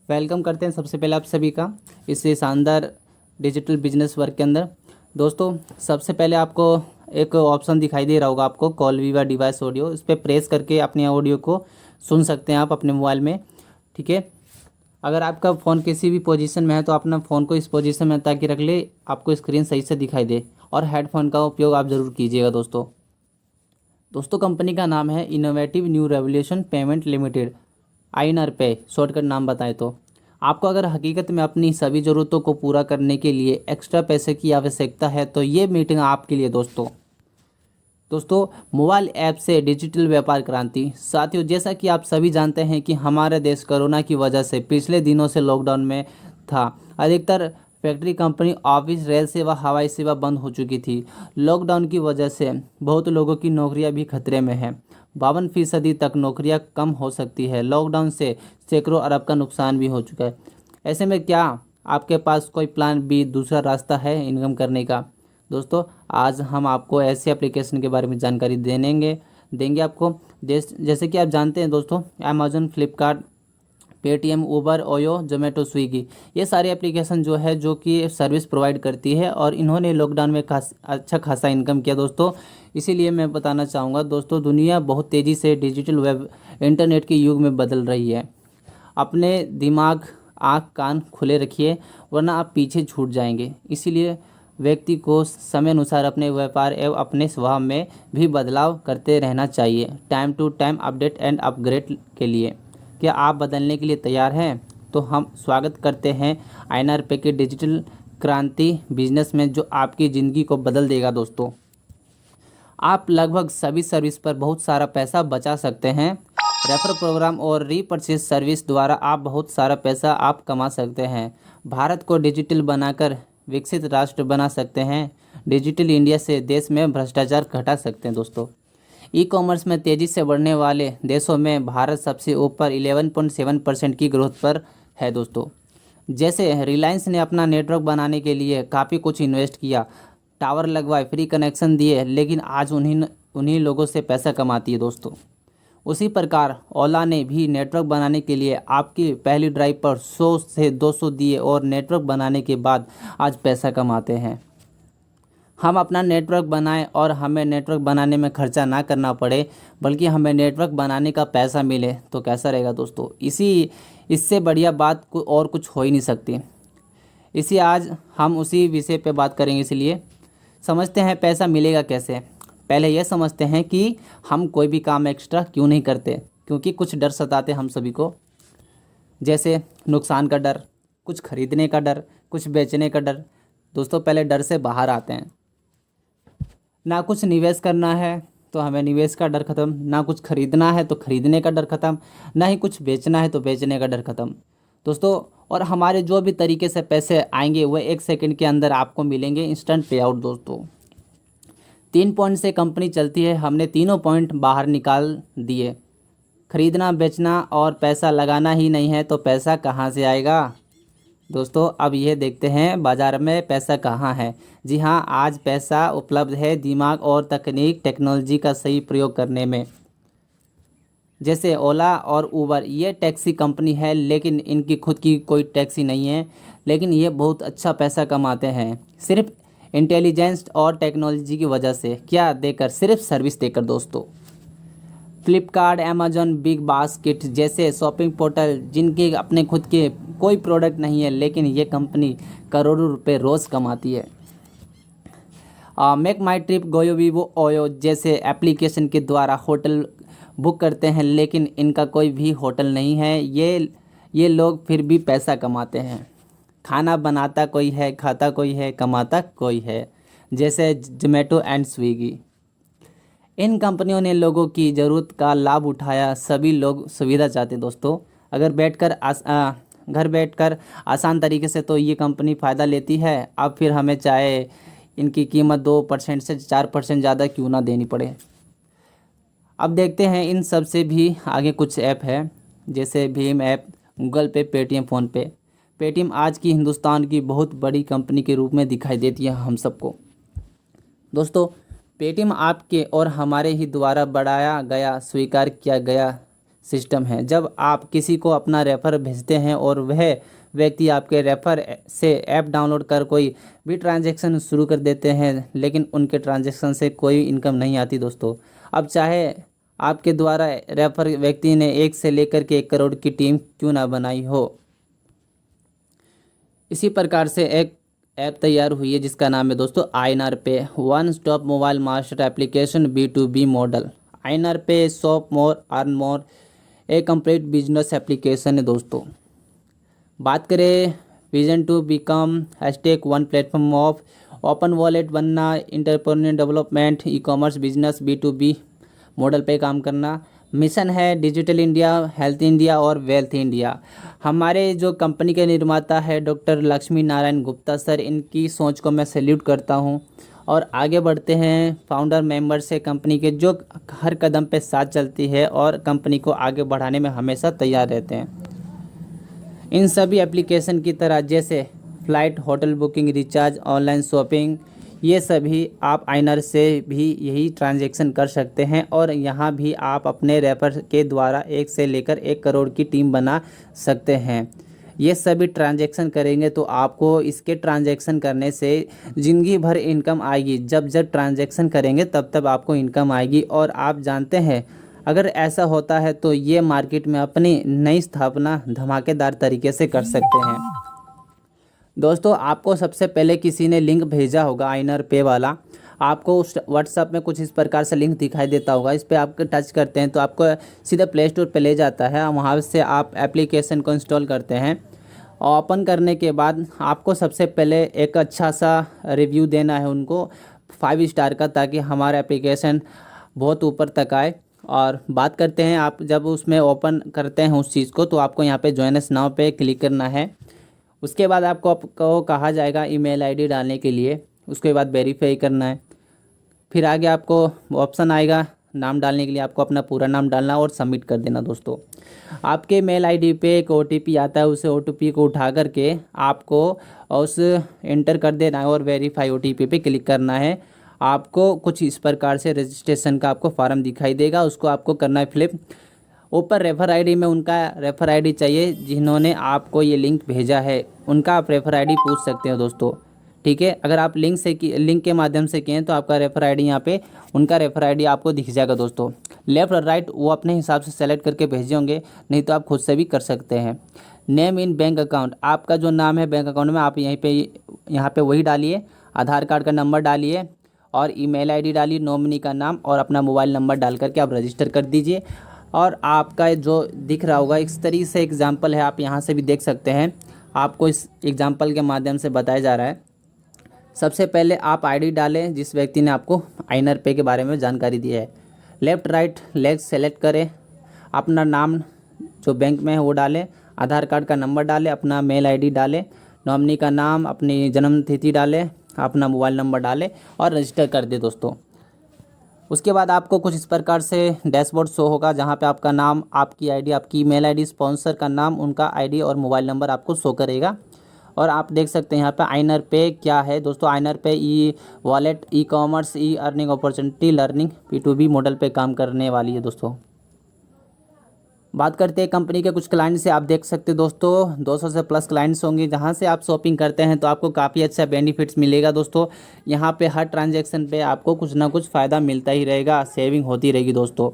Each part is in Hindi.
वेलकम करते हैं सबसे पहले आप सभी का इस शानदार डिजिटल बिजनेस वर्क के अंदर। दोस्तों, सबसे पहले आपको एक ऑप्शन दिखाई दे रहा होगा, आपको कॉल वीवा डिवाइस ऑडियो, इस पर प्रेस करके अपने ऑडियो को सुन सकते हैं आप अपने मोबाइल में। ठीक है, अगर आपका फ़ोन किसी भी पोजीशन में है तो अपना फ़ोन को इस पोजीशन में ताकि रख ले, आपको स्क्रीन सही से दिखाई दे। और हेडफोन का उपयोग आप ज़रूर कीजिएगा। दोस्तों कंपनी का नाम है innovative new revolution payment limited, INR पे शॉर्टकट नाम बताएं तो। आपको अगर हकीकत में अपनी सभी ज़रूरतों को पूरा करने के लिए एक्स्ट्रा पैसे की आवश्यकता है तो ये मीटिंग आपके लिए दोस्तों मोबाइल ऐप से डिजिटल व्यापार क्रांति। साथियों, जैसा कि आप सभी जानते हैं कि हमारा देश कोरोना की वजह से पिछले दिनों से लॉकडाउन में था। अधिकतर फैक्ट्री, कंपनी, ऑफिस, रेल सेवा, हवाई सेवा बंद हो चुकी थी। लॉकडाउन की वजह से बहुत लोगों की नौकरियां भी खतरे में हैं। 52% तक नौकरियां कम हो सकती है। लॉकडाउन से सैकड़ों अरब का नुकसान भी हो चुका है। ऐसे में क्या आपके पास कोई प्लान बी, दूसरा रास्ता है इनकम करने का? दोस्तों, आज हम आपको ऐसे एप्लीकेशन के बारे में जानकारी देंगे आपको। जैसे कि आप जानते हैं दोस्तों, अमेजन, फ्लिपकार्ट, पेटीएम, उबर, ओयो, जोमेटो, स्विगी, ये सारी एप्लीकेशन जो है जो कि सर्विस प्रोवाइड करती है और इन्होंने लॉकडाउन में अच्छा खासा इनकम किया दोस्तों। इसीलिए मैं बताना चाहूँगा दोस्तों, दुनिया बहुत तेज़ी से डिजिटल वेब इंटरनेट के युग में बदल रही है। अपने दिमाग, आँख, कान खुले रखिए, वरना आप पीछे छूट जाएंगे। इसीलिए व्यक्ति को समय अनुसार अपने व्यापार एवं अपने स्वभाव में भी बदलाव करते रहना चाहिए। Time to time update and upgrade के लिए क्या आप बदलने के लिए तैयार हैं? तो हम स्वागत करते हैं आईएनआर पे के डिजिटल क्रांति बिजनेस में, जो आपकी ज़िंदगी को बदल देगा दोस्तों। आप लगभग सभी सर्विस पर बहुत सारा पैसा बचा सकते हैं। रेफर प्रोग्राम और रीपर्चेज सर्विस द्वारा आप बहुत सारा पैसा आप कमा सकते हैं। भारत को डिजिटल बनाकर विकसित राष्ट्र बना सकते हैं। डिजिटल इंडिया से देश में भ्रष्टाचार घटा सकते हैं दोस्तों। ई कॉमर्स में तेज़ी से बढ़ने वाले देशों में भारत सबसे ऊपर 11.7% की ग्रोथ पर है दोस्तों। जैसे रिलायंस ने अपना नेटवर्क बनाने के लिए काफ़ी कुछ इन्वेस्ट किया, टावर लगवाए, फ्री कनेक्शन दिए, लेकिन आज उन्हीं लोगों से पैसा कमाती है दोस्तों। उसी प्रकार ओला ने भी नेटवर्क बनाने के लिए आपकी पहली ड्राइव पर 100 से 200 दिए और नेटवर्क बनाने के बाद आज पैसा कमाते हैं। हम अपना नेटवर्क बनाएं और हमें नेटवर्क बनाने में खर्चा ना करना पड़े, बल्कि हमें नेटवर्क बनाने का पैसा मिले तो कैसा रहेगा दोस्तों। इससे बढ़िया बात और कुछ हो ही नहीं सकती। आज हम उसी विषय पे बात करेंगे। इसलिए समझते हैं पैसा मिलेगा कैसे। पहले यह समझते हैं कि हम कोई भी काम एक्स्ट्रा क्यों नहीं करते, क्योंकि कुछ डर सताते हम सभी को। जैसे नुकसान का डर, कुछ खरीदने का डर, कुछ बेचने का डर। दोस्तों, पहले डर से बाहर आते हैं। ना कुछ निवेश करना है तो हमें निवेश का डर ख़त्म, ना कुछ खरीदना है तो खरीदने का डर ख़त्म, ना ही कुछ बेचना है तो बेचने का डर ख़त्म दोस्तों। और हमारे जो भी तरीके से पैसे आएंगे वह 1 सेकंड के अंदर आपको मिलेंगे, इंस्टेंट पे आउट दोस्तों। 3 पॉइंट से कंपनी चलती है, हमने तीनों पॉइंट बाहर निकाल दिए। खरीदना, बेचना और पैसा लगाना ही नहीं है तो पैसा कहाँ से आएगा दोस्तों? अब यह देखते हैं बाज़ार में पैसा कहाँ है। जी हाँ, आज पैसा उपलब्ध है दिमाग और टेक्नोलॉजी का सही प्रयोग करने में। जैसे ओला और उबर, ये टैक्सी कंपनी है, लेकिन इनकी खुद की कोई टैक्सी नहीं है, लेकिन ये बहुत अच्छा पैसा कमाते हैं सिर्फ इंटेलिजेंस और टेक्नोलॉजी की वजह से। क्या देकर? सिर्फ सर्विस देकर दोस्तों। फ्लिपकार्ट, अमेजन, बिग बास्केट जैसे शॉपिंग पोर्टल, जिनके अपने खुद के कोई प्रोडक्ट नहीं है, लेकिन ये कंपनी करोड़ों रुपए रोज़ कमाती है। मेक माई ट्रिप, गोयो, वीवो, ओयो जैसे एप्लीकेशन के द्वारा होटल बुक करते हैं, लेकिन इनका कोई भी होटल नहीं है। ये लोग फिर भी पैसा कमाते हैं। खाना बनाता कोई है, खाता कोई है, कमाता कोई है, जैसे जोमेटो एंड स्विगी। इन कंपनियों ने लोगों की ज़रूरत का लाभ उठाया। सभी लोग सुविधा चाहते हैं दोस्तों। घर बैठकर आसान तरीके से तो ये कंपनी फ़ायदा लेती है। अब फिर हमें चाहे इनकी कीमत 2% से 4% ज़्यादा क्यों ना देनी पड़े। अब देखते हैं इन सब से भी आगे कुछ ऐप है, जैसे भीम ऐप, गूगल पे, पेटीएम, फ़ोन पे। पेटीएम आज की हिंदुस्तान की बहुत बड़ी कंपनी के रूप में दिखाई देती है हम सबको दोस्तों। पेटीएम आपके और हमारे ही द्वारा बढ़ाया गया, स्वीकार किया गया सिस्टम है। जब आप किसी को अपना रेफ़र भेजते हैं और वह व्यक्ति आपके रेफ़र से ऐप डाउनलोड कर कोई भी ट्रांजैक्शन शुरू कर देते हैं, लेकिन उनके ट्रांजैक्शन से कोई इनकम नहीं आती दोस्तों। अब चाहे आपके द्वारा रेफ़र व्यक्ति ने 1 से लेकर के 1 करोड़ की टीम क्यों ना बनाई हो। इसी प्रकार से एक ऐप तैयार हुई है जिसका नाम है दोस्तों INR pay, one stop mobile master application B2B model. INR pay shop more earn more a complete business application है दोस्तों। बात करें vision to become hashtag one platform of open wallet बनना, entrepreneur development, e commerce business B2B model पे काम करना। मिशन है डिजिटल इंडिया, हेल्थ इंडिया और वेल्थ इंडिया। हमारे जो कंपनी के निर्माता है डॉक्टर लक्ष्मी नारायण गुप्ता सर, इनकी सोच को मैं सैल्यूट करता हूं। और आगे बढ़ते हैं फाउंडर मेंबर्स से कंपनी के, जो हर कदम पे साथ चलती है और कंपनी को आगे बढ़ाने में हमेशा तैयार रहते हैं। इन सभी एप्लीकेशन की तरह जैसे flight, hotel booking, recharge, online shopping, ये सभी आप आईएनआर से भी यही ट्रांजैक्शन कर सकते हैं। और यहाँ भी आप अपने रेफर के द्वारा 1 से लेकर 1 करोड़ की टीम बना सकते हैं। ये सभी ट्रांजैक्शन करेंगे तो आपको इसके ट्रांजैक्शन करने से ज़िंदगी भर इनकम आएगी। जब जब ट्रांजैक्शन करेंगे तब तब आपको इनकम आएगी। और आप जानते हैं अगर ऐसा होता है तो ये मार्केट में अपनी नई स्थापना धमाकेदार तरीके से कर सकते हैं। दोस्तों आपको सबसे पहले किसी ने लिंक भेजा होगा आईएनआर पे वाला, आपको उस व्हाट्सएप में कुछ इस प्रकार से लिंक दिखाई देता होगा। इस पर आप टच करते हैं तो आपको सीधे प्ले स्टोर पे ले जाता है। वहाँ से आप एप्लीकेशन को इंस्टॉल करते हैं। ओपन करने के बाद आपको सबसे पहले एक अच्छा सा रिव्यू देना है उनको 5 स्टार का, ताकि हमारा एप्लीकेशन बहुत ऊपर तक आए। और बात करते हैं, आप जब उसमें ओपन करते हैं उस चीज़ को तो आपको यहाँ पे जॉइन अस नाउ पे क्लिक करना है। उसके बाद आपको कहा जाएगा ईमेल आईडी डालने के लिए, उसके बाद वेरीफाई करना है। फिर आगे आपको ऑप्शन आएगा नाम डालने के लिए, आपको अपना पूरा नाम डालना और सबमिट कर देना। दोस्तों आपके मेल आईडी पे एक OTP आता है, उसे OTP को उठा करके आपको उस एंटर कर देना है और वेरीफाई OTP पे क्लिक करना है। आपको कुछ इस प्रकार से रजिस्ट्रेशन का आपको फॉर्म दिखाई देगा, उसको आपको करना है फिलिप। ऊपर रेफ़र आईडी में उनका रेफ़र आईडी चाहिए जिन्होंने आपको ये लिंक भेजा है, उनका आप रेफ़र आईडी पूछ सकते हो दोस्तों। ठीक है, अगर आप लिंक के माध्यम से किए तो आपका रेफ़र आईडी यहाँ पे उनका रेफ़र आईडी आपको दिख जाएगा। दोस्तों लेफ़्ट और राइट वो अपने हिसाब से सेलेक्ट करके भेजे होंगे, नहीं तो आप खुद से भी कर सकते हैं। नेम इन बैंक अकाउंट, आपका जो नाम है बैंक अकाउंट में आप यहाँ पे वही डालिए। आधार कार्ड का नंबर डालिए और ईमेल आईडी डालिए, नॉमिनी का नाम और अपना मोबाइल नंबर डाल करके आप रजिस्टर कर दीजिए। और आपका जो दिख रहा होगा इस तरीके से एग्जाम्पल है, आप यहाँ से भी देख सकते हैं। आपको इस एग्जाम्पल के माध्यम से बताया जा रहा है। सबसे पहले आप आईडी डालें जिस व्यक्ति ने आपको आईएनआर पे के बारे में जानकारी दी है। लेफ़्ट राइट लेग सेलेक्ट करें, अपना नाम जो बैंक में है वो डालें, आधार कार्ड का नंबर डालें, अपना मेल आईडी डालें, नॉमिनी का नाम, अपनी जन्म तिथि डालें, अपना मोबाइल नंबर डालें और रजिस्टर कर दें। दोस्तों उसके बाद आपको कुछ इस प्रकार से डैशबोर्ड शो होगा, जहां पे आपका नाम, आपकी आईडी, आपकी ईमेल आईडी, स्पॉन्सर का नाम, उनका आईडी और मोबाइल नंबर आपको शो करेगा। और आप देख सकते हैं यहाँ पे आईएनआर पे क्या है दोस्तों। INR pay e wallet, e commerce, e earning opportunity, learning P2B model पे काम करने वाली है। दोस्तों बात करते हैं कंपनी के कुछ क्लाइंट से। आप देख सकते हैं दोस्तों 200 से प्लस क्लाइंट्स होंगे। जहां से आप शॉपिंग करते हैं तो आपको काफ़ी अच्छा बेनिफिट्स मिलेगा। दोस्तों यहां पे हर ट्रांजैक्शन पे आपको कुछ ना कुछ फ़ायदा मिलता ही रहेगा, सेविंग होती रहेगी। दोस्तों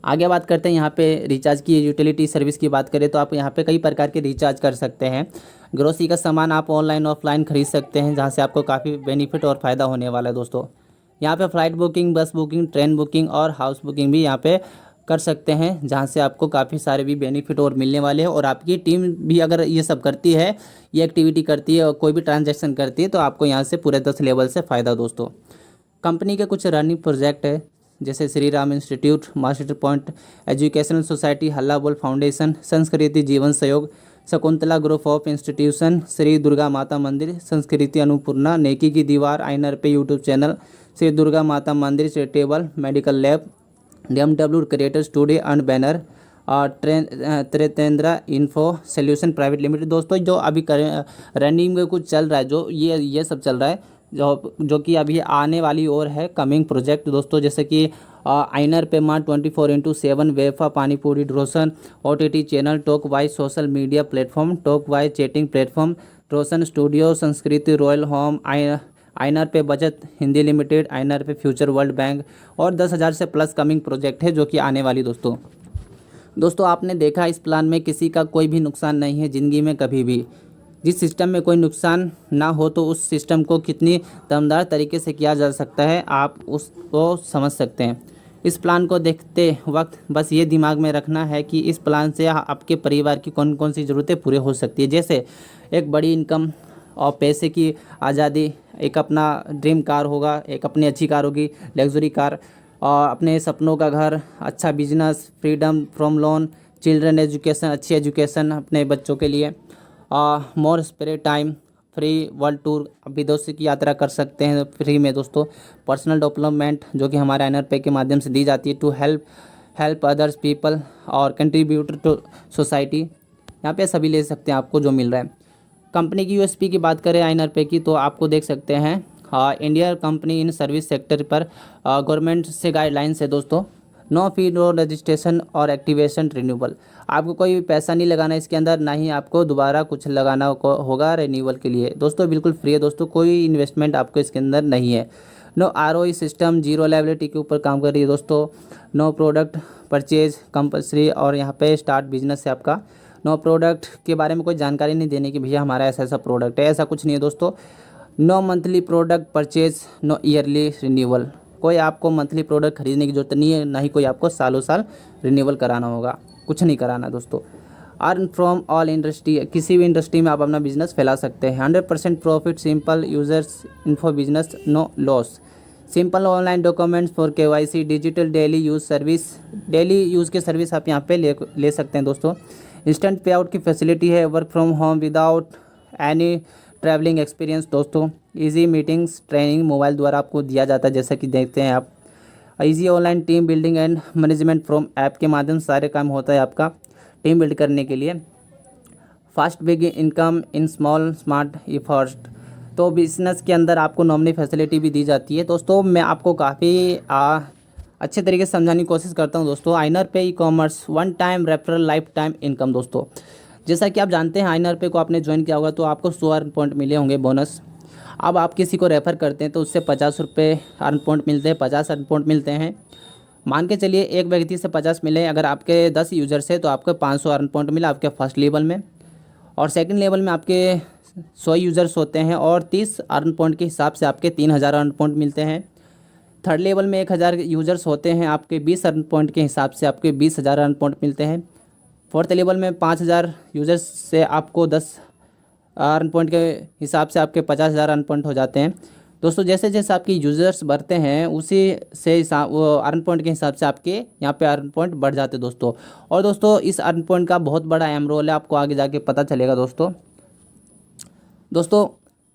आगे बात करते हैं यहाँ पे रिचार्ज की, यूटिलिटी सर्विस की बात करें तो आप यहाँ पे कई प्रकार के रिचार्ज कर सकते हैं। ग्रोसरी का सामान आप ऑनलाइन ऑफलाइन खरीद सकते हैं, जहाँ से आपको काफ़ी बेनिफिट और फ़ायदा होने वाला है। दोस्तों यहाँ पे फ़्लाइट बुकिंग, बस बुकिंग, ट्रेन बुकिंग और हाउस बुकिंग भी यहाँ पे कर सकते हैं, जहाँ से आपको काफ़ी सारे भी बेनिफिट और मिलने वाले हैं। और आपकी टीम भी अगर ये सब करती है, ये एक्टिविटी करती है और कोई भी ट्रांजैक्शन करती है तो आपको यहाँ से पूरे 10 लेवल से फ़ायदा। दोस्तों कंपनी के कुछ रनिंग प्रोजेक्ट है, जैसे Shri Ram institute, master point educational society, हल्ला बोल फाउंडेशन, संस्कृति जीवन सहयोग, Shakuntala group of institution, Shri Durga माता मंदिर, संस्कृति अन्नपूर्णा, नेकी की दीवार, आईएनआर पे यूट्यूब चैनल, श्री दुर्गा माता मंदिर charitable, medical lab, DMW creator studio and banner और त्रितेंद्रा इन्फो सोल्यूशन प्राइवेट लिमिटेड। दोस्तों जो अभी रनिंग में कुछ चल रहा है, जो ये सब चल रहा है, जो कि अभी आने वाली और है कमिंग प्रोजेक्ट दोस्तों, जैसे कि आइनर पे माँ 24/7 वेफा पानीपुरी ड्रोसन OTT channel talk Y social media platform talk Y chatting platform ड्रोसन studio Sanskriti royal home INR pay बचत हिंदी लिमिटेड आइनर पे फ्यूचर वर्ल्ड बैंक और 10,000 से प्लस कमिंग प्रोजेक्ट है जो कि आने वाली दोस्तों आपने देखा इस प्लान में किसी का कोई भी नुकसान नहीं है ज़िंदगी में कभी भी। जिस सिस्टम में कोई नुकसान ना हो तो उस सिस्टम को कितनी दमदार तरीके से किया जा सकता है आप उसको समझ सकते हैं। इस प्लान को देखते वक्त बस ये दिमाग में रखना है कि इस प्लान से आपके परिवार की कौन कौन सी ज़रूरतें पूरी हो सकती है, जैसे एक बड़ी इनकम और पैसे की आज़ादी, एक अपना ड्रीम कार होगा, एक अपनी अच्छी कार होगी लग्जरी कार, और अपने सपनों का घर, अच्छा business, freedom from loan, children education, अच्छी एजुकेशन अपने बच्चों के लिए, more spare time, free world tour, विदेश की यात्रा कर सकते हैं फ्री में दोस्तों, पर्सनल डेवलपमेंट जो कि हमारे आइनर पे के माध्यम से दी जाती है, टू हेल्प अदर्स पीपल और कंट्रीब्यूट टू सोसाइटी, यहाँ पे सभी ले सकते हैं आपको जो मिल रहा है। कंपनी की यूएसपी की बात करें आइनर पे की तो आपको देख सकते हैं India company in service sector पर गवर्नमेंट से गाइडलाइंस है दोस्तों, नो फी नो रजिस्ट्रेशन और एक्टिवेशन रिन्यूअल, आपको कोई पैसा नहीं लगाना इसके अंदर, ना ही आपको दोबारा कुछ लगाना होगा रिन्यूअल के लिए दोस्तों, बिल्कुल फ्री है दोस्तों, कोई इन्वेस्टमेंट आपको इसके अंदर नहीं है। No ROE system zero liability के ऊपर काम कर रही है दोस्तों, नो प्रोडक्ट परचेज कंपल्सरी और यहाँ पे स्टार्ट बिजनेस है आपका, नो प्रोडक्ट के बारे में कोई जानकारी नहीं देने की भैया हमारा ऐसा ऐसा प्रोडक्ट है, ऐसा कुछ नहीं है दोस्तों, no monthly product purchase no yearly renewal, कोई आपको मंथली प्रोडक्ट खरीदने की जरूरत नहीं है, ना ही कोई आपको सालों साल रिन्यूअल कराना होगा, कुछ नहीं कराना दोस्तों। अर्न फ्रॉम ऑल इंडस्ट्री, किसी भी इंडस्ट्री में आप अपना बिजनेस फैला सकते हैं, 100% profit, simple users info business, no loss, simple online documents for KYC, digital daily use service, daily use की सर्विस आप यहाँ पे ले सकते हैं दोस्तों, इंस्टेंट पे आउट की फैसिलिटी है, work from home without any travelling experience दोस्तों, इजी मीटिंग्स ट्रेनिंग मोबाइल द्वारा आपको दिया जाता है जैसा कि देखते हैं आप, easy online team building and management from app के माध्यम से सारे काम होता है आपका टीम बिल्ड करने के लिए, fast big income in small smart E first, तो बिजनेस के अंदर आपको नॉमिनी फैसिलिटी भी दी जाती है दोस्तों। मैं आपको काफ़ी अच्छे तरीके से समझाने की कोशिश करता हूं दोस्तों। आइनर पे e-commerce, one time referral life time income दोस्तों, जैसा कि आप जानते हैं आइनर पे को आपने ज्वाइन किया होगा तो आपको 100 अर्न पॉइंट मिले होंगे बोनस। अब आप किसी को रेफ़र करते हैं तो उससे 50 रुपये अर्न पॉइंट मिलते हैं, 50 अर्न पॉइंट मिलते हैं। मान के चलिए एक व्यक्ति से 50 मिले, अगर आपके 10 यूजर्स है तो आपको 500 अर्न पॉइंट मिला आपके फर्स्ट लेवल में, और सेकंड लेवल में आपके 100 यूज़र्स होते हैं और 30 अर्न पॉइंट के हिसाब से आपके 3000 अर्न पॉइंट मिलते हैं। थर्ड लेवल में 1000 यूज़र्स होते हैं, आपके 20 अर्न पॉइंट के हिसाब से आपके 20,000 अर्न पॉइंट मिलते हैं। फोर्थ लेवल में 5000 यूज़र्स से आपको 10 अर्न पॉइंट के हिसाब से आपके 50,000 अर्न पॉइंट हो जाते हैं दोस्तों। जैसे जैसे आपकी यूज़र्स बढ़ते हैं उसी से वो अर्न पॉइंट के हिसाब से आपके यहाँ पे अर्न पॉइंट बढ़ जाते हैं दोस्तों। और दोस्तों इस अर्न पॉइंट का बहुत बड़ा अहम रोल है, आपको आगे जाके पता चलेगा दोस्तों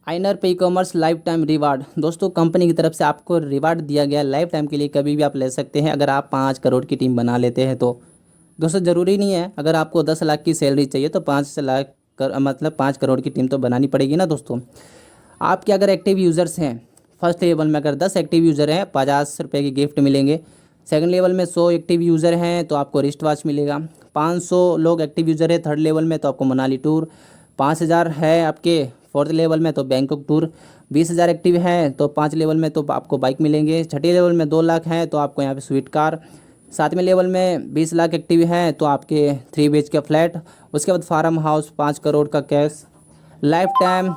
आइनर पे ई-कॉमर्स लाइफ टाइम रिवार्ड दोस्तों, कंपनी की तरफ से आपको रिवार्ड दिया गया लाइफ टाइम के लिए, कभी भी आप ले सकते हैं अगर आप 5 करोड़ की टीम बना लेते हैं तो। दोस्तों ज़रूरी नहीं है अगर आपको 10 लाख की सैलरी चाहिए तो 5 लाख मतलब 5 करोड़ की टीम तो बनानी पड़ेगी ना दोस्तों। आपके अगर एक्टिव यूज़र्स हैं फर्स्ट लेवल में, अगर 10 एक्टिव यूज़र हैं 50 रुपये की गिफ्ट मिलेंगे। सेकंड लेवल में 100 एक्टिव यूज़र हैं तो आपको रिस्ट वॉच मिलेगा। 500 लोग एक्टिव यूज़र है थर्ड लेवल में तो आपको मनाली टूर। 5000 है आपके फोर्थ लेवल में तो बैंकॉक टूर। 20,000 एक्टिव हैं तो 5 लेवल में तो आपको बाइक मिलेंगे। छठे लेवल में 2 लाख हैं तो आपको यहाँ पे स्वीट कार। 7वें लेवल में 20 लाख एक्टिव हैं तो आपके 3 BHK का फ्लैट। उसके बाद फार्म हाउस 5 करोड़ का कैश, लाइफ टाइम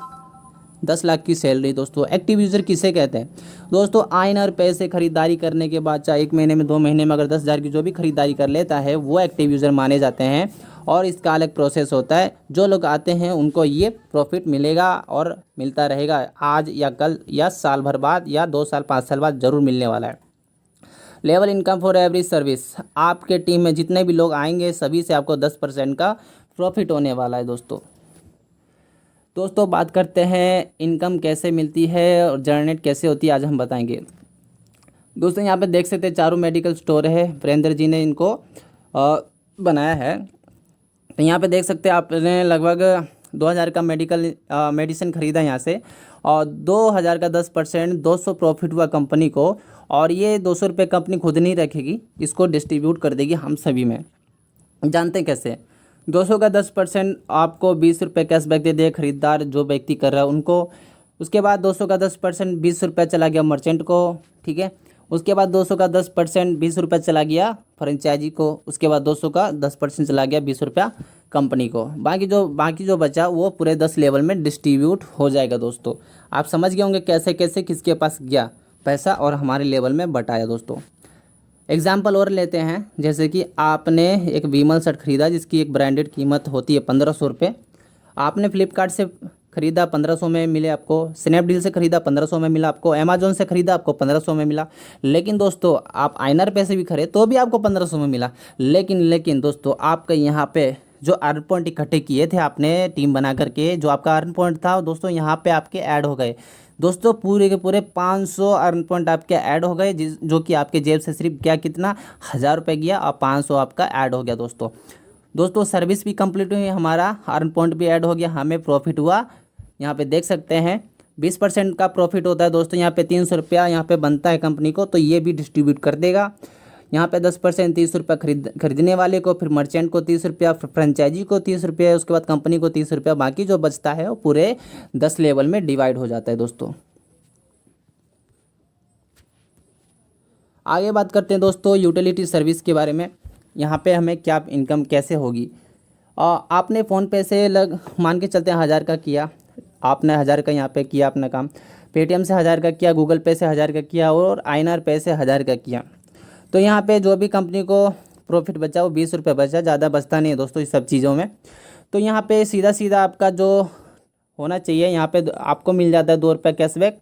10 लाख की सैलरी। दोस्तों एक्टिव यूज़र किसे कहते हैं दोस्तों? आइनर पे से खरीदारी करने के बाद चाहे 1 महीने में 2 महीने में अगर 10,000 की जो भी खरीदारी कर लेता है वो एक्टिव यूज़र माने जाते हैं। और इसका अलग प्रोसेस होता है, जो लोग आते हैं उनको ये प्रॉफिट मिलेगा और मिलता रहेगा, आज या कल या साल भर बाद या 2 साल 5 साल बाद ज़रूर मिलने वाला है। Level income for every service, आपके टीम में जितने भी लोग आएंगे सभी से आपको 10% का प्रॉफिट होने वाला है दोस्तों बात करते हैं इनकम कैसे मिलती है और जनरेट कैसे होती है, आज हम बताएंगे दोस्तों। यहाँ पे देख सकते हैं चारू मेडिकल स्टोर है, वीरेंद्र जी ने इनको बनाया है। तो यहाँ पे देख सकते हैं आपने लगभग 2000 का मेडिसिन खरीदा यहाँ से, और 2000 का 10% 200 प्रॉफिट हुआ कंपनी को, और ये 200 रुपये कंपनी खुद नहीं रखेगी, इसको डिस्ट्रीब्यूट कर देगी हम सभी में। जानते हैं कैसे? 200 का 10% आपको 20 रुपये कैशबैक दे दे खरीदार, जो व्यक्ति कर रहा है उनको। उसके बाद 200 का 10% 20 रुपये चला गया मर्चेंट को, ठीक है। उसके बाद 200 का 10% 20 रुपये चला गया फ्रेंचाइजी को। उसके बाद 200 का 10% चला गया 20 रुपया कंपनी को। बाकी जो बचा वो पूरे 10 लेवल में डिस्ट्रीब्यूट हो जाएगा। दोस्तों आप समझ गए होंगे कैसे कैसे किसके पास गया पैसा और हमारे लेवल में बटाया। दोस्तों एग्जाम्पल और लेते हैं, जैसे कि आपने एक विमल शर्ट खरीदा जिसकी एक ब्रांडेड कीमत होती है 1500 रुपये। आपने फ्लिपकार्ट से खरीदा 1500 में मिले आपको, स्नैपडील से खरीदा 1500 में मिला आपको, अमेजोन से खरीदा आपको 1500 में मिला। लेकिन दोस्तों आप आइनर पे से भी खरीदे तो भी आपको 1500 में मिला। लेकिन दोस्तों आपका यहाँ पे जो अर्न पॉइंट इकट्ठे किए थे आपने टीम बना करके, जो आपका अर्न पॉइंट था दोस्तों यहाँ पे आपके ऐड हो गए। दोस्तों पूरे के पूरे 500 अर्न पॉइंट आपके ऐड हो गए, जो कि आपके जेब से सिर्फ क्या कितना 1000 रुपये गया और 500 आपका ऐड हो गया। दोस्तों सर्विस भी कंप्लीट हुई, हमारा अर्न पॉइंट भी ऐड हो गया, हमें प्रॉफिट हुआ। यहाँ पे देख सकते हैं 20% का प्रॉफिट होता है दोस्तों। यहाँ पे 300 रुपया यहाँ पे बनता है कंपनी को, तो ये भी डिस्ट्रीब्यूट कर देगा। यहाँ पे 10% 30 रुपया खरीदने वाले को, फिर मर्चेंट को 30 रुपया, फ्रेंचाइजी को 30 रुपया, उसके बाद कंपनी को 30 रुपया। बाकी जो बचता है वो पूरे 10 लेवल में डिवाइड हो जाता है। दोस्तों आगे बात करते हैं दोस्तों यूटिलिटी सर्विस के बारे में। यहाँ पे हमें क्या इनकम कैसे होगी। आपने फ़ोनपे से मान के चलते हैं 1000 का किया, आपने 1000 का यहाँ पे किया अपना काम, पेटीएम से 1000 का किया, गूगल पे से 1000 का किया और आईएनआर पे से 1000 का किया। तो यहाँ पे जो भी कंपनी को प्रॉफिट बचा वो 20 रुपये बचा, ज़्यादा बचता नहीं है दोस्तों इस सब चीज़ों में। तो यहाँ पे सीधा आपका जो होना चाहिए, यहाँ पे आपको मिल जाता है 2 रुपये कैशबैक,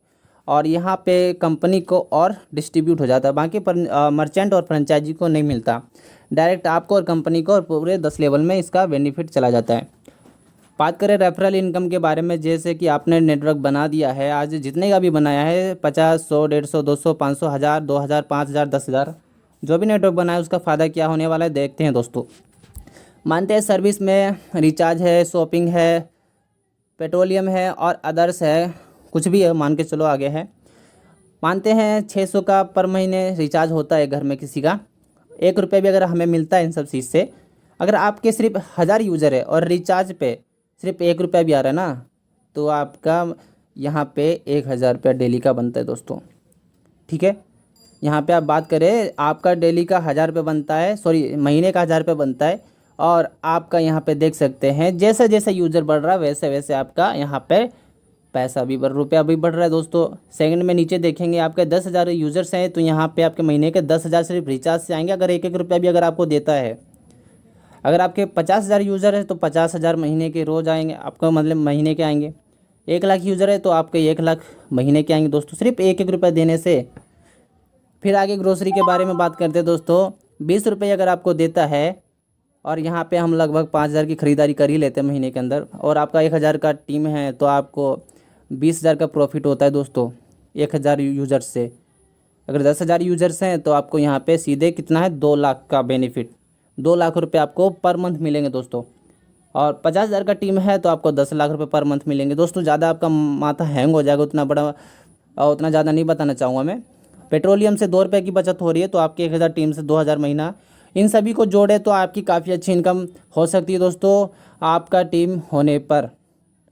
और यहाँ पे कंपनी को और डिस्ट्रीब्यूट हो जाता है। बाकी पर मर्चेंट और फ्रेंचाइजी को नहीं मिलता, डायरेक्ट आपको और कंपनी को और पूरे 10 लेवल में इसका बेनिफिट चला जाता है। बात करें रेफरल इनकम के बारे में, जैसे कि आपने नेटवर्क बना दिया है, आज जितने का भी बनाया है 50, 100, 150, 200, 500, 1000, 2000, 5000, 10,000, जो भी नेटवर्क बनाया उसका फ़ायदा क्या होने वाला है देखते हैं। दोस्तों मानते हैं सर्विस में रिचार्ज है, शॉपिंग है, पेट्रोलियम है और अदर्स है, कुछ भी है मान के चलो आगे है। मानते हैं 600 का पर महीने रिचार्ज होता है घर में किसी का, 1 रुपये भी अगर हमें मिलता है इन सब चीज़ से, अगर आपके सिर्फ 1000 यूज़र है और रिचार्ज पे सिर्फ 1 रुपया भी आ रहा है ना, तो आपका यहाँ पे 1000 रुपया डेली का बनता है दोस्तों, ठीक है। यहाँ पे आप बात करें आपका डेली का 1000 रुपये बनता है, सॉरी महीने का 1000 रुपये बनता है। और आपका यहाँ पे देख सकते हैं जैसे जैसे यूज़र बढ़ रहा है वैसे वैसे आपका यहाँ पे पैसा भी रुपया भी बढ़ रहा है। दोस्तों सेकंड में नीचे देखेंगे आपके 10,000 यूज़र्स हैं, तो यहाँ पे आपके महीने के 10,000 सिर्फ रिचार्ज से आएंगे, अगर 1-1 रुपया भी अगर आपको देता है। अगर आपके 50,000 यूज़र है तो 50,000 महीने के रोज़ आएंगे आपको, मतलब महीने के आएंगे। 1 लाख यूज़र है तो आपके 1 लाख महीने के आएंगे दोस्तों, सिर्फ 1-1 रुपया देने से। फिर आगे ग्रोसरी के बारे में बात करते हैं दोस्तों। 20 रुपये अगर आपको देता है और यहाँ पे हम लगभग 5,000 की ख़रीदारी कर ही लेते हैं महीने के अंदर, और आपका 1000 का टीम है तो आपको 20,000 का प्रॉफिट होता है दोस्तों 1000 यूज़र्स से। अगर 10,000 यूज़र्स हैं तो आपको यहाँ पे सीधे कितना है 2 लाख का बेनिफिट, 2 लाख रुपये आपको पर मंथ मिलेंगे दोस्तों। और 50,000 का टीम है तो आपको 10 लाख रुपये पर मंथ मिलेंगे। दोस्तों ज़्यादा आपका माथा हैंग हो जाएगा, उतना ज़्यादा नहीं बताना चाहूँगा मैं। पेट्रोलियम से 2 रुपये की बचत हो रही है तो आपके 1000 टीम से 2000 महीना, इन सभी को जोड़े तो आपकी काफ़ी अच्छी इनकम हो सकती है दोस्तों आपका टीम होने पर।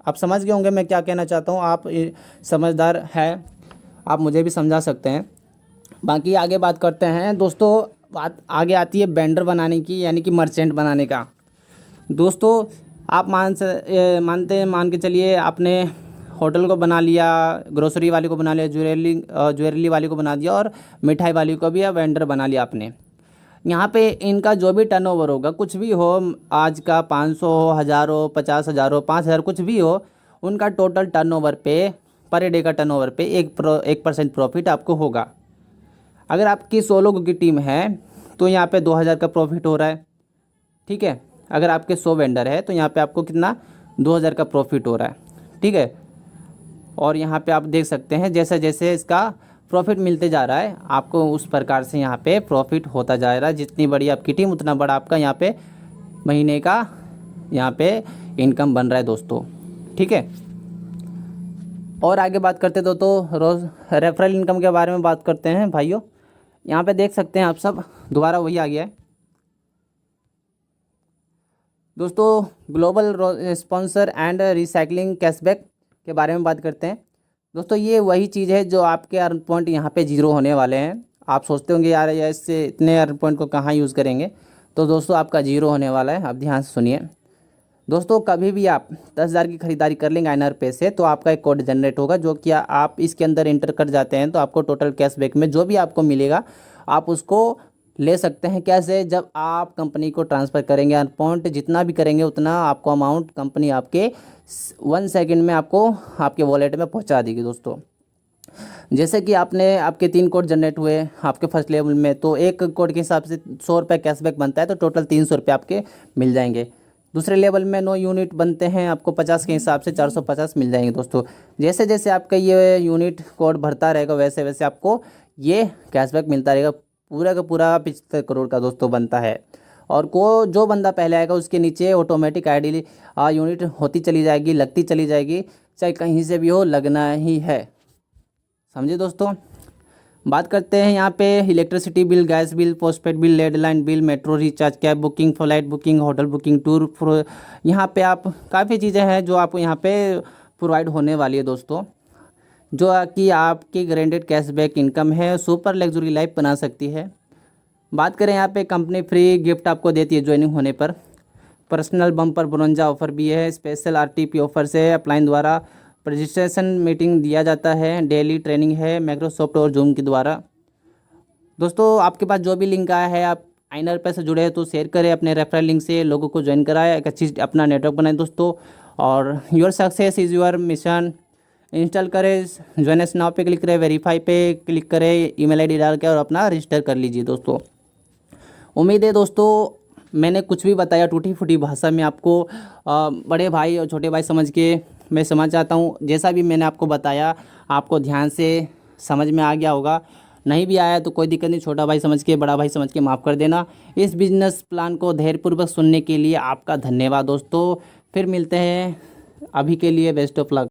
आप समझ गए होंगे मैं क्या कहना चाहता हूँ, आप समझदार है, आप मुझे भी समझा सकते हैं। बाकी आगे बात करते हैं दोस्तों, बात आगे आती है वेंडर बनाने की, यानी कि मर्चेंट बनाने का। दोस्तों आप मान के चलिए आपने होटल को बना लिया, ग्रोसरी वाले को बना लिया, ज्वेलरी वाले को बना दिया और मिठाई वाले को भी वेंडर बना लिया आपने। यहाँ पे इनका जो भी टर्नओवर होगा, कुछ भी हो, आज का 500 हो, 1000 हो, 50,000 हो, 5,000 कुछ भी हो, उनका टोटल टर्नओवर पे पर डे का टर्नओवर पे 1% प्रॉफिट आपको होगा। अगर आपकी 100 लोगों की टीम है तो यहाँ पे 2000 का प्रॉफिट हो रहा है, ठीक है। अगर आपके 100 वेंडर है तो यहाँ पे आपको कितना 2000 का प्रॉफिट हो रहा है, ठीक है। और यहाँ पे आप देख सकते हैं जैसे जैसे इसका प्रॉफिट मिलते जा रहा है आपको, उस प्रकार से यहाँ पे प्रॉफिट होता जा रहा है। जितनी बड़ी आपकी टीम उतना बड़ा आपका यहाँ पे महीने का यहाँ पे इनकम बन रहा है दोस्तों। ठीक है, और आगे बात करते दोस्तों रोज़ रेफरल इनकम के बारे में बात करते हैं भाइयों। यहाँ पे देख सकते हैं आप सब, दोबारा वही आ गया है दोस्तों, global sponsor and recycling cashback के बारे में बात करते हैं दोस्तों। ये वही चीज़ है जो आपके अर्न पॉइंट यहाँ पे जीरो होने वाले हैं। आप सोचते होंगे यार इससे इतने अर्न पॉइंट को कहाँ यूज़ करेंगे, तो दोस्तों आपका जीरो होने वाला है। आप ध्यान से सुनिए दोस्तों, कभी भी आप 10,000 की खरीदारी कर लेंगे आइनर पे से, तो आपका एक कोड जनरेट होगा जो कि आप इसके अंदर इंटर कर जाते हैं, तो आपको टोटल कैशबैक में जो भी आपको मिलेगा आप उसको ले सकते हैं। कैसे? जब आप कंपनी को ट्रांसफ़र करेंगे अर्न पॉइंट जितना भी करेंगे उतना आपको अमाउंट कंपनी आपके 1 सेकंड में आपको आपके वॉलेट में पहुंचा देगी दोस्तों। जैसे कि आपके 3 कोड जनरेट हुए आपके फर्स्ट लेवल में, तो एक कोड के हिसाब से 100 रुपये कैशबैक बनता है, तो टोटल 300 रुपये आपके मिल जाएंगे। दूसरे लेवल में 9 यूनिट बनते हैं, आपको 50 के हिसाब से 450 मिल जाएंगे दोस्तों। जैसे जैसे आपका ये यूनिट कोड भरता रहेगा वैसे वैसे आपको ये कैशबैक मिलता रहेगा। पूरा का पूरा 75 करोड़ का दोस्तों बनता है। और जो बंदा पहले आएगा उसके नीचे ऑटोमेटिक आईडी यूनिट होती चली जाएगी, लगती चली जाएगी, चाहे कहीं से भी हो लगना ही है। समझे दोस्तों। बात करते हैं यहाँ पे electricity bill, gas bill, postpaid bill, landline bill, metro recharge, cab booking, flight booking, hotel booking, tour. यहाँ पे आप काफ़ी चीज़ें हैं जो आपको यहाँ पे प्रोवाइड होने वाली है दोस्तों, जो कि आपकी गारंटेड कैशबैक इनकम है, सुपर लग्जरी लाइफ बना सकती है। बात करें यहाँ पे कंपनी फ्री गिफ्ट आपको देती है ज्वाइनिंग होने पर, पर्सनल बम्पर ब्रोंजा ऑफर भी है, स्पेशल आरटीपी ऑफर से अपलाइन द्वारा रजिस्ट्रेशन मीटिंग दिया जाता है, डेली ट्रेनिंग है माइक्रोसॉफ्ट और जूम के द्वारा। दोस्तों आपके पास जो भी लिंक आया है आप आइनर पे से जुड़े हैं तो शेयर करें अपने रेफरल लिंक से, लोगों को ज्वाइन कराएं, एक अच्छी अपना नेटवर्क बनाएं दोस्तों। और your success is your mission. Install करें, ज्वाइन अस नाउ पे क्लिक करें, वेरीफाई पे क्लिक करें, ईमेल आईडी डाल के और अपना रजिस्टर कर लीजिए दोस्तों। उम्मीद है दोस्तों मैंने कुछ भी बताया टूटी फूटी भाषा में आपको बड़े भाई और छोटे भाई समझ के मैं समझ चाहता हूँ। जैसा भी मैंने आपको बताया आपको ध्यान से समझ में आ गया होगा, नहीं भी आया तो कोई दिक्कत नहीं, छोटा भाई समझ के बड़ा भाई समझ के माफ़ कर देना। इस बिजनेस प्लान को धैर्यपूर्वक सुनने के लिए आपका धन्यवाद दोस्तों। फिर मिलते हैं, अभी के लिए बेस्ट ऑफ लक।